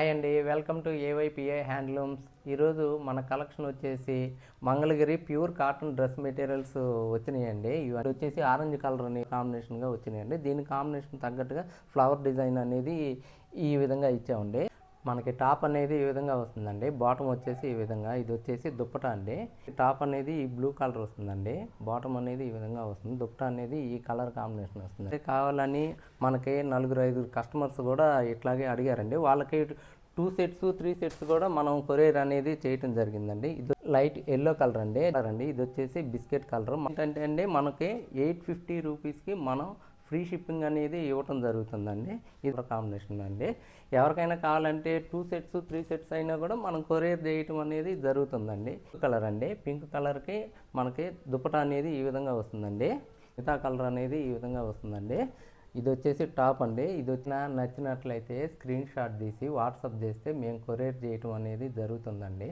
Hi అండి, welcome to ఏవైపిఐ handlooms. ఈరోజు మన కలెక్షన్ వచ్చేసి Mangalagiri pure cotton dress materials వచ్చినాయండి. ఇవి వచ్చేసి ఆరెంజ్ కలర్ అనే కాంబినేషన్గా వచ్చినాయండి. దీని కాంబినేషన్ తగ్గట్టుగా ఫ్లవర్ డిజైన్ అనేది ఈ విధంగా ఇచ్చామండి. మనకి టాప్ అనేది ఈ విధంగా వస్తుందండి. బాటమ్ వచ్చేసి ఈ విధంగా, ఇది వచ్చేసి దుప్పటా అండి. టాప్ అనేది ఈ బ్లూ కలర్ వస్తుందండి. బాటమ్ అనేది ఈ విధంగా వస్తుంది. దుప్పటా అనేది ఈ కలర్ కాంబినేషన్ వస్తుంది. కావాలని మనకి 4-5 కస్టమర్స్ కూడా ఇట్లాగే అడిగారండి. వాళ్ళకి 2 సెట్స్ 3 సెట్స్ కూడా మనం కొరియర్ అనేది చేయటం జరిగిందండి. ఇది లైట్ ఎల్లో కలర్ అండి. ఇది వచ్చేసి బిస్కెట్ కలర్. ఏంటంటే అండి, మనకి 850 రూపీస్కి మనం ఫ్రీ షిప్పింగ్ అనేది ఇవ్వటం జరుగుతుందండి. ఇది కాంబినేషన్ అండి. ఎవరికైనా కావాలంటే 2 సెట్స్ 3 సెట్స్ అయినా కూడా మనం కొరియర్ చేయటం అనేది జరుగుతుందండి. కలర్ అండి, పింక్ కలర్కి మనకి దుపట్టా అనేది ఈ విధంగా వస్తుందండి. మిగతా కలర్ అనేది ఈ విధంగా వస్తుందండి. ఇది వచ్చేసి టాప్ అండి. ఇది వచ్చిన నచ్చినట్లయితే స్క్రీన్ షాట్ తీసి వాట్సాప్ చేస్తే మేము కొరియర్ చేయటం అనేది జరుగుతుందండి.